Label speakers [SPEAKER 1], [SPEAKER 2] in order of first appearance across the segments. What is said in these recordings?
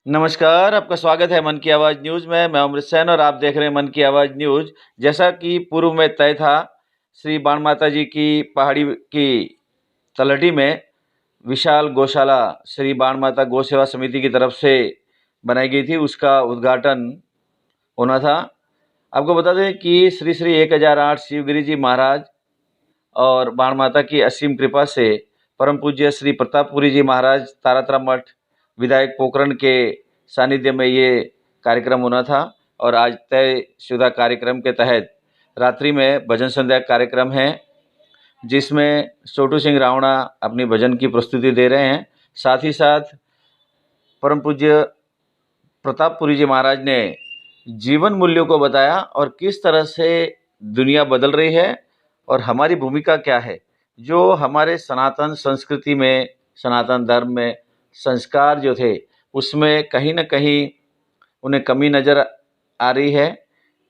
[SPEAKER 1] नमस्कार, आपका स्वागत है मन की आवाज़ न्यूज़ में। मैं अमृत सैन और आप देख रहे हैं मन की आवाज़ न्यूज़। जैसा कि पूर्व में तय था, श्री बाण माता जी की पहाड़ी की तलहटी में विशाल गौशाला श्री बाण माता गौ सेवा समिति की तरफ से बनाई गई थी, उसका उद्घाटन होना था। आपको बता दें कि श्री श्री 1008 शिवगिरी जी महाराज और बाण माता की असीम कृपा से परम पूज्य श्री प्रतापपुरी जी महाराज तारातरा मठ विधायक पोखरण के सानिध्य में ये कार्यक्रम होना था और आज तयशुदा कार्यक्रम के तहत रात्रि में भजन संध्या कार्यक्रम है, जिसमें छोटू सिंह रावणा अपनी भजन की प्रस्तुति दे रहे हैं। साथ ही साथ परम पूज्य प्रतापपुरी जी महाराज ने जीवन मूल्यों को बताया और किस तरह से दुनिया बदल रही है और हमारी भूमिका क्या है। जो हमारे सनातन संस्कृति में, सनातन धर्म में संस्कार जो थे, उसमें कहीं न कहीं उन्हें कमी नज़र आ रही है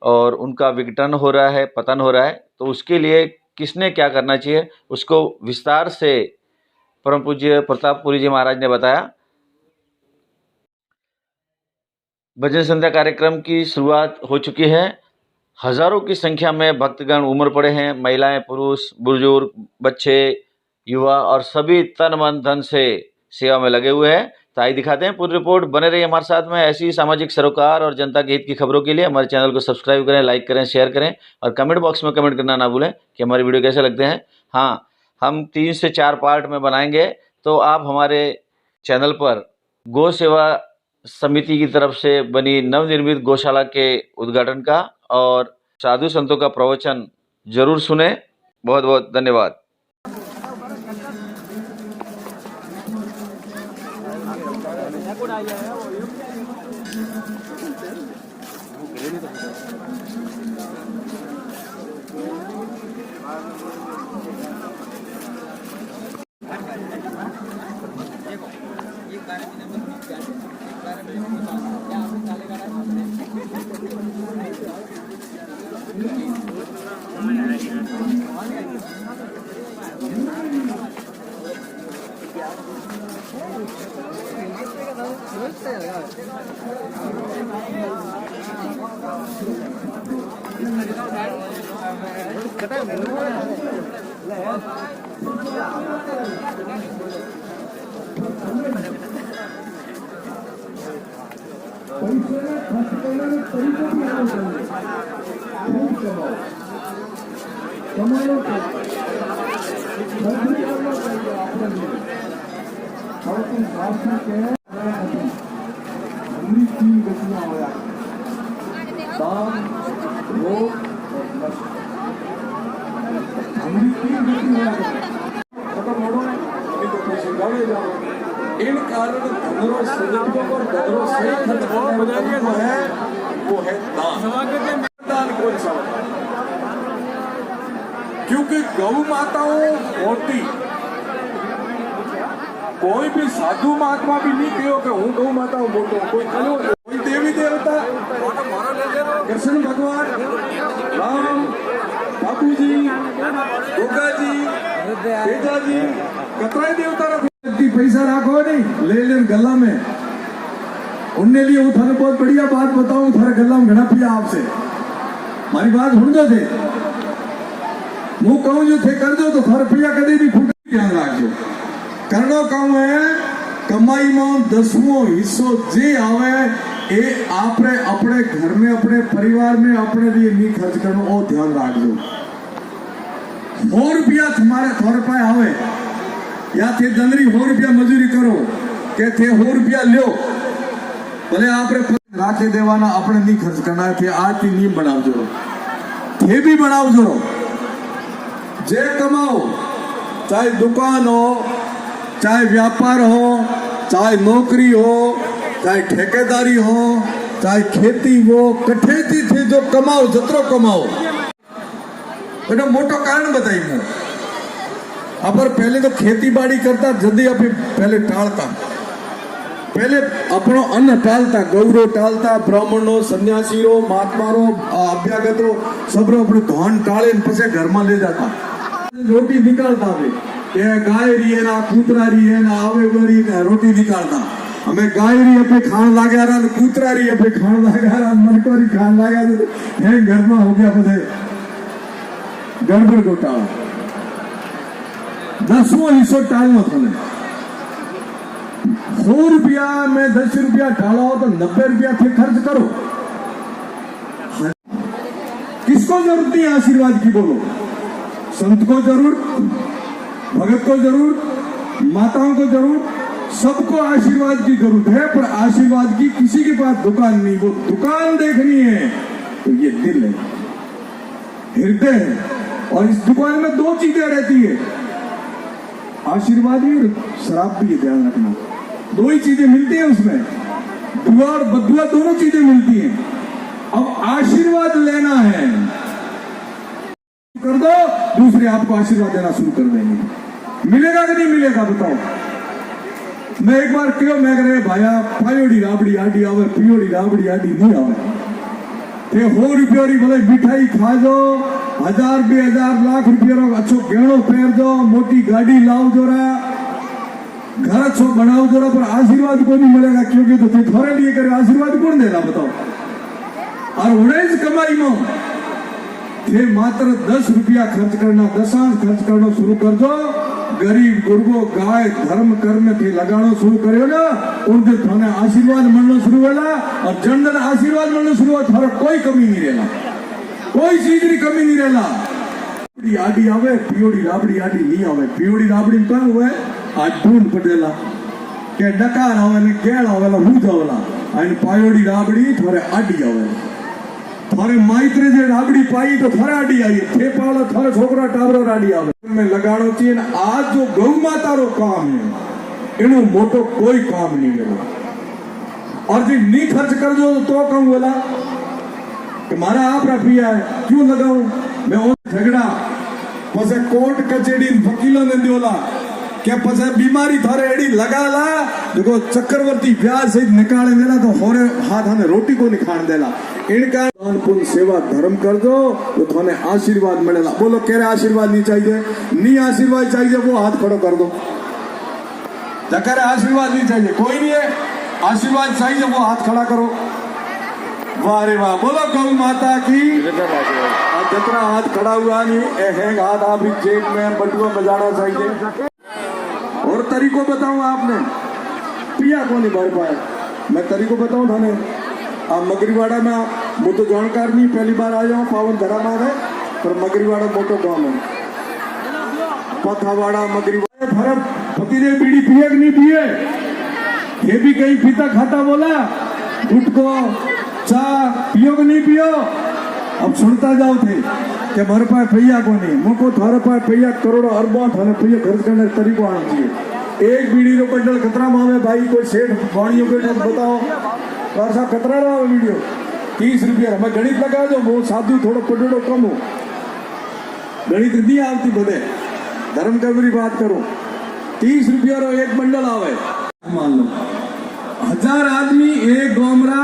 [SPEAKER 1] और उनका विघटन हो रहा है, पतन हो रहा है। तो उसके लिए किसने क्या करना चाहिए, उसको विस्तार से परम पूज्य प्रतापपुरी जी महाराज ने बताया। भजन संध्या कार्यक्रम की शुरुआत हो चुकी है। हजारों की संख्या में भक्तगण उमड़ पड़े हैं। महिलाएं, पुरुष, बुजुर्ग, बच्चे, युवा और सभी तन मन धन से सेवा में लगे हुए हैं। तो आइए दिखाते हैं पूरी रिपोर्ट। बने रहिए हमारे साथ में। ऐसी सामाजिक सरोकार और जनता के हित की खबरों के लिए हमारे चैनल को सब्सक्राइब करें, लाइक करें, शेयर करें और कमेंट बॉक्स में कमेंट करना ना भूलें कि हमारी वीडियो कैसे लगते हैं। हाँ, हम 3 से 4 पार्ट में बनाएंगे, तो आप हमारे चैनल पर गौ सेवा समिति की तरफ से बनी नवनिर्मित गौशाला के उद्घाटन का और साधु संतों का प्रवचन जरूर सुने। बहुत बहुत धन्यवाद।
[SPEAKER 2] इन कारण धनरो सदुपयोग और धनरो सही खर्च करना है, वो है दान। दान कौन सा होता है? क्योंकि गौ माताओं होती, कोई भी साधु महात्मा भी नहीं कहो कि हूँ गौ माता हूँ बोलता हूँ। कोई देवी देवता, कृष्ण भगवान, राम, बापू जी, दुर्गा जी, बेटा जी, कतरा देवता पैसा राखो नहीं ले ले गला में। उनने लिए वो थाने बहुत बढ़िया बात बताऊं, थारे गला में घना पिया आपसे। मारी बात सुन दो थे, मुंह कहूं जो थे कर दो तो थारे पिया कभी नहीं फूट। ध्यान रखो, करनो काम है कमाई में 10वां हिस्सो जे आवे ए आपने अपने घर में, अपने परिवार में अपने लिए नहीं खर्च करना। वो ध्यान रख दो। 100 रुपया तुम्हारे थोड़े पाए आवे या थे दंदरी 100 रुपया मजूरी करो के थे 100 रुपया लो, भले आपने राखे देवाना, अपने नहीं खर्च करना थे। आज की नीम बनाओ जो थे भी बनाओ जो जे कमाओ, चाहे दुकान हो, चाहे व्यापार हो, चाहे नौकरी हो, चाहे ठेकेदारी हो, चाहे खेती हो, कठे थी जो कमाओ जतरो कमाओ। बेटा मोटो कारण बताइए। अपर पहले तो खेती बाड़ी करता, जल्दी अभी पहले टालता, पहले अपनो अन्न टालता, गौरो टालता, ब्राह्मणों, सन्यासीरो, महात्मारो, अभ्यागतो सबरो अपने धान टाले पसे घर में ले जाता। रोटी निकालता थे, गाय रही है ना, कूतरा रही है ना, आवे रही है, रोटी निकालता। हमें गाय री अपे खान लाग्या रहा ने कूतरा री अपे खान लाग्या रहा मनको री खान लाग्या हे घर में हो गया बधे गड़बड़ घोटाला 10वां हिस्सो टालनो थने 100 रुपया में 10 रुपया डालो तो 90 रुपया थे खर्च करो। किसको जरूरत नहीं आशीर्वाद की बोलो? संत को जरूर, भगत को जरूर, माताओं को जरूर, सबको आशीर्वाद की जरूरत है। पर आशीर्वाद की किसी के पास दुकान नहीं, वो दुकान देखनी है तो ये दिल है, हृदय है। और इस दुकान में 2 चीजें रहती है, आशीर्वाद भी और शराब भी, ये ध्यान रखना। 2 ही चीजें मिलती है उसमें, दुआ और बदुआ दोनों चीजें मिलती हैं। अब आशीर्वाद लेना है कर दो, दूसरे आपको आशीर्वाद देना शुरू कर देंगे। मिलेगा कि नहीं मिलेगा बताओ? मैं एक बार क्यों मैं करे भाया पायोड़ी राबड़ी आडी आवे, पियोड़ी राबड़ी आडी नहीं आवे। ते 100 रुपया री भले मिठाई खा जो, 1000 2000 लाख रुपया रो अच्छो गहणो पहर जो, मोटी गाड़ी लाव जोरा, घर अच्छो बनाओ जोरा, पर आशीर्वाद को नहीं मिलेगा। क्योंकि तो थोड़े लिए करे आशीर्वाद कौन देगा बताओ? और उड़ेज कमाई में थे मात्र 10 रुपया खर्च करना, 10 खर्च करना शुरू कर दो। गरीब गुरबो गाय धर्म कर्म के लगाना शुरू करो ना, उनके थाने आशीर्वाद मिलना शुरू होला। और जन जन आशीर्वाद मिलना शुरू हो, थारा कोई कमी नहीं रहेला, कोई चीज की कमी नहीं रहेला। आडी आवे, पियोड़ी राबड़ी आडी नहीं आवे। पियोड़ी राबड़ी में कौन हुए आज ढूंढ पड़ेला के डकार आवे ने केळ आवेला हूं जावेला। आइन पायोड़ी राबड़ी थोड़े आडी आवे, थारे माइत्रे जे राबड़ी पाई तो थारे आडी आई, थे पाला थारे छोकरा टावरो राडी आवे में लगाड़ो चाहिए। आज जो गौ माता रो काम है एनो मोटो कोई काम नहीं मिला। और जी नहीं खर्च कर जो तो कहूं बोला कि मारा आप पिया है क्यों लगाऊं मैं? और झगड़ा पसे कोर्ट कचेरी वकीलों ने दियोला क्या पसे बीमारी थारे एडी लगा ला देखो चक्रवर्ती ब्याज से निकाले देला तो होरे हाथ हमें रोटी को नहीं खान देला। इनका दान पुण्य सेवा धर्म कर दो तो थाने आशीर्वाद मिलेगा। बोलो कह रहे आशीर्वाद नहीं चाहिए? नहीं आशीर्वाद चाहिए वो हाथ खड़ो कर दो। जकर आशीर्वाद नहीं चाहिए कोई नहीं है, आशीर्वाद चाहिए वो हाथ खड़ा करो। वाह रे वाह, बोलो गौ माता की। जितना हाथ खड़ा हुआ नहीं हैंग हाथ आप जेब में बटुआ बजाना चाहिए। और तरीको बताऊं आपने पिया को नहीं भर पाए, मैं तरीको बताऊं थाने। आप मगरीवाड़ा में वो तो जानकार नहीं, पहली बार आया हूँ पावन धरा में है, पर मगरीवाड़ा मोटो गांव है, पथावाड़ा मगरीवाड़ा फर्क फकीरे बीड़ी पिए नहीं पिए, ये भी कहीं पीता खाता बोला गुटको चाह पियो कि नहीं पियो। अब सुनता जाओ थे कि मारे पास पैया को नहीं, मुझको थारे पास पैया करोड़ों अरबों थाने पैया खर्च करने तरीको आना चाहिए। एक बीड़ी रो बंडल खतरा मावे भाई, कोई सेठ बाणियों के बताओ और साहब खतरा रहा वीडियो 30 रुपया। हमें गणित लगा दो, वो साधु थोड़ा पटेड़ो कम हो, गणित नहीं आती बदे धर्म का मेरी बात करो। 30 रुपया रो एक बंडल आवे, मान लो 1000 आदमी एक गोमरा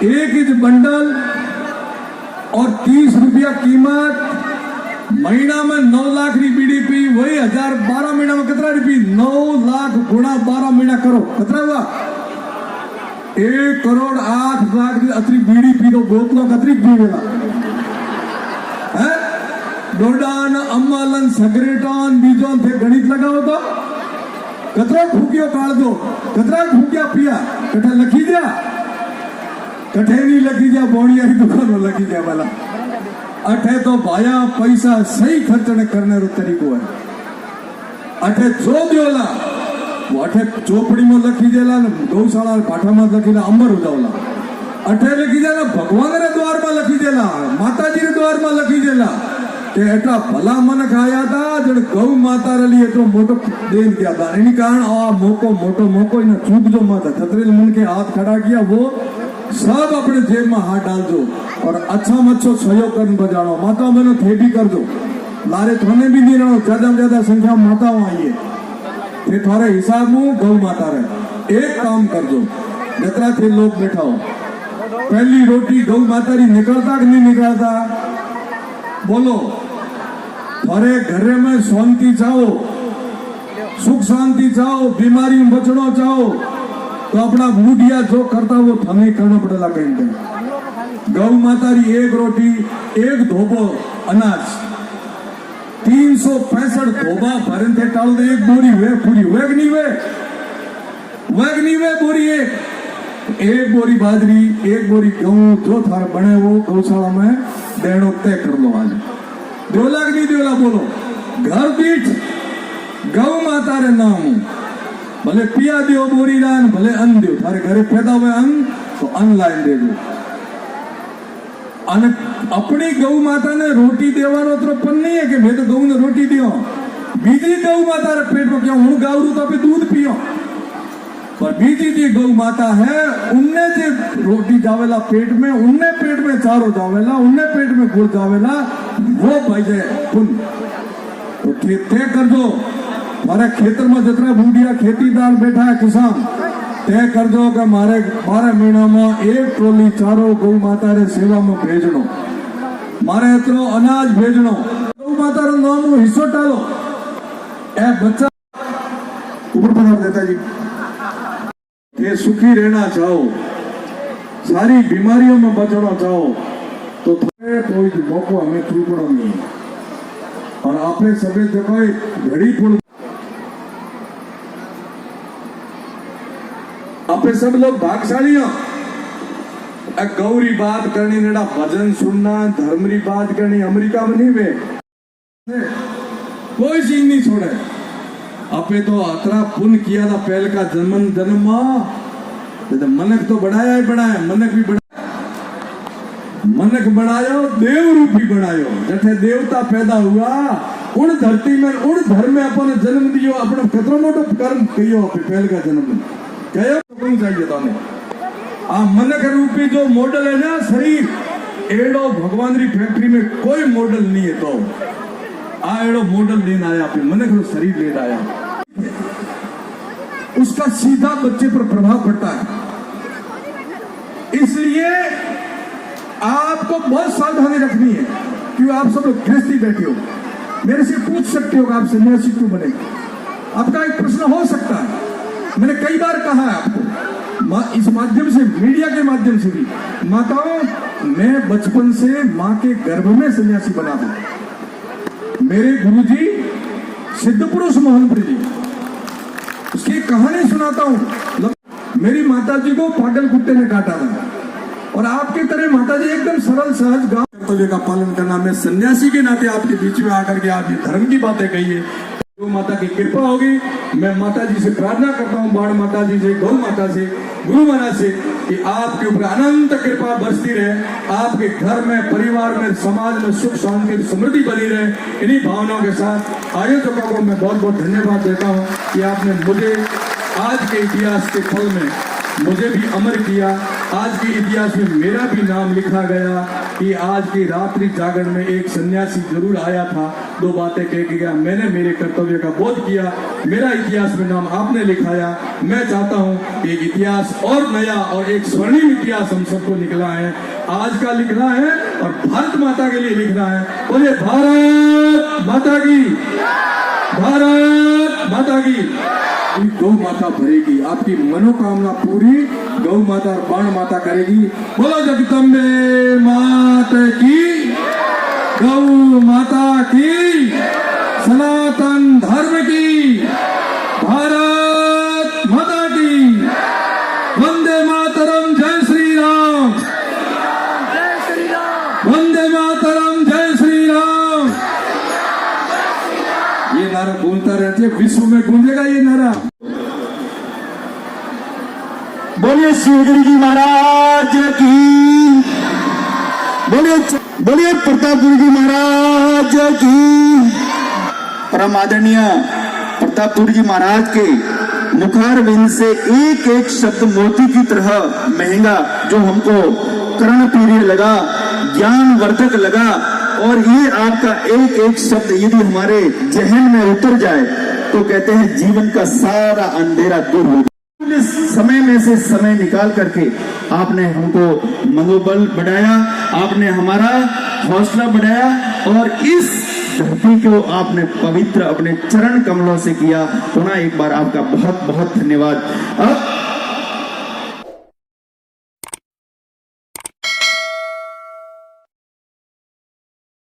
[SPEAKER 2] एक इंच बंडल और 30 रुपया कीमत। महीना में 9 लाख की बीडीपी, वही 1000 12 महीना में कितना रुपये? 9 लाख गुणा 12 महीना करो कितना हुआ? 1 करोड़ 8 लाख की अतरी बीडीपी तो बोतलों का अतरी पीवेला है। डोडान अम्मालन सगरेटान बीजों थे गणित लगाओ तो कतरा फूकियो काढ़ दो, कतरा फूकिया पिया कटे लखी दिया, कठे नहीं लगी जा बोड़िया की दुकान लगी जा वाला। अठे तो भाया पैसा सही खर्चने करने रो तरीको है। अठे जो दियोला वो अठे चोपड़ी में लखी देला, गौशाला पाठा में लखी अंबर हो जाओला। अठे लिखी देला भगवान रे द्वार में लखी देला, माता जी रे द्वार में लखी देला के एटा भला मन खाया था जड़ गौ माता रे लिए तो मोटो देन दिया था। इन्हीं कारण आ मोको मोटो मोको इन्हें चूक जो माता खतरे मन के हाथ खड़ा किया, वो सब अपने जेब में हाथ डाल दो और अच्छा मच्छो सहयोग कर बजानो। माता बहनों थे भी कर दो, लारे थोने भी नहीं रहो, ज्यादा से ज्यादा संख्या माताओं आइए थे थारे हिसाब में गौ माता रहे। एक काम कर दो, जितना थे लोग बैठा हो, पहली रोटी गौ माता री निकलता कि नहीं निकलता? बोलो। थारे घर में शांति चाहो, सुख शांति चाहो, बीमारी में बचना चाहो, तो अपना बूढ़िया जो करता वो थमे करना पड़ेगा कहीं। गौ माता री एक रोटी एक धोबो अनाज 365 धोबा भरन थे टाल दे एक बोरी हुए पूरी हुए कि नहीं हुए बोरी एक बोरी बाजरी एक बोरी गेहूं जो थार बने वो गौशाला में देनो तय कर लो आज। देवला कि नहीं देवला बोलो। घर बीच गौ माता रे नाम भले पिया दियो बोरी लान भले अन्न दियो थारे घरे पैदा हुए अन्न तो अन्न लाइन दे दो। अपनी गौ माता ने रोटी देवानो तो पन नहीं है कि मैं तो गौ ने रोटी दियो बीजी गौ माता रे पेट में क्या हूं गावरू तो अभी दूध पियो पर बीजी जी गौ माता है उनने जे रोटी जावेला पेट में उनने पेट में चारो जावेला उनने पेट में गुड़ जावेला वो भाई जाए पुन तो तय कर दो। मारे खेतर में जितना बूढ़िया खेतीदार बैठा है किसान तय कर दो कि मारे 12 महीना में एक ट्रोली चारो गौ माता रे सेवा में भेजनो मारे इतनो अनाज भेजनो गौ माता रे नाम नो हिस्सो डालो ए बच्चा ऊपर बना देता जी ये सुखी रहना चाहो सारी बीमारियों में बचना चाहो तो कोई मौको हमें चूकना नहीं और आपने सभी जगह घड़ी पुल आपने सब लोग भागशाली हो। गौरी बात करनी नेड़ा भजन सुनना धर्म री बात करनी अमेरिका में नहीं वे कोई चीज नहीं छोड़े। आपे तो अतरा पुण्य किया था पहल का जन्म तो मनक तो बढ़ाया ही बढ़ाया मनक भी बढ़ाया मनक बढ़ायो देव रूपी बढ़ायो जैसे देवता पैदा हुआ उन धरती में उन धर्म में अपन जन्म दियो अपना खतरो मोटो कर्म कियो पहल का जन्म कहो तो चाहिए ताने आ मनक रूपी जो मॉडल है ना शरीर एड़ो भगवान री फैक्ट्री में कोई मॉडल नहीं है तो आ एड़ो मॉडल लेना आया अपने मनक रो शरीर लेना आया उसका सीधा बच्चे पर प्रभाव पड़ता है। इसलिए आपको बहुत सावधानी रखनी है क्यों आप सब लोग गृहस्थी बैठे हो मेरे से पूछ सकते हो कि आप सन्यासी क्यों बने। आपका एक प्रश्न हो सकता है मैंने कई बार कहा है आपको इस माध्यम से मीडिया के माध्यम से भी माताओं मैं बचपन से माँ के गर्भ में सन्यासी बना था। मेरे गुरुजी सिद्ध पुरुष मोहनपुरी जी उसकी कहानी सुनाता हूँ। मेरी माता जी को पागल कुत्ते ने काटा था और आपके तरह माता जी एकदम सरल सहज गांव कर्तव्य का पालन करना मैं सन्यासी के नाते आपके बीच में आकर के आप ये धर्म की बातें कही है जो माता की कृपा होगी। मैं माता जी से प्रार्थना करता हूँ बाण माता जी से गौ माता से गुरु महाराज से कि आपके ऊपर अनंत कृपा बरसती रहे आपके घर में परिवार में समाज में सुख शांति समृद्धि बनी रहे। इन्हीं भावनाओं के साथ आयोजकों को मैं बहुत बहुत धन्यवाद देता हूँ कि आपने मुझे आज के इतिहास के पल में मुझे भी अमर किया। आज के इतिहास में मेरा भी नाम लिखा गया कि आज की रात्रि जागरण में एक सन्यासी जरूर आया था 2 बातें कह के गया मैंने मेरे कर्तव्य का बोध किया मेरा इतिहास में नाम आपने लिखाया। मैं चाहता हूँ एक इतिहास और नया और एक स्वर्णिम इतिहास हम सबको निकला है आज का लिखना है और भारत माता के लिए लिखना है। बोले भारत माता की भारत माता की। गौ माता भरेगी आपकी मनोकामना पूरी गौ माता और बाण माता करेगी। बोलो जगदम्बे माता की गौ माता की सनातन धर्म की भारत माता की वंदे मातरम जय श्री राम वंदे मातरम जय श्री राम। ये नारा गूंजता रहते विश्व में गूंजेगा ये नारा।
[SPEAKER 3] बोलिए शिवगिरी जी महाराज की बोलिए प्रतापपुर जी महाराज की। परम आदरणीय प्रतापपुर जी महाराज के मुखार बिंद से एक एक शब्द मोती की तरह महंगा जो हमको कर्णप्रिय लगा ज्ञान वर्धक लगा और ये आपका एक एक शब्द यदि हमारे जहन में उतर जाए तो कहते हैं जीवन का सारा अंधेरा दूर हो। समय में से समय निकाल करके आपने हमको मनोबल बढ़ाया आपने हमारा हौसला बढ़ाया और इस धरती को आपने पवित्र अपने चरण कमलों से किया। पुनः एक बार आपका बहुत बहुत धन्यवाद। अब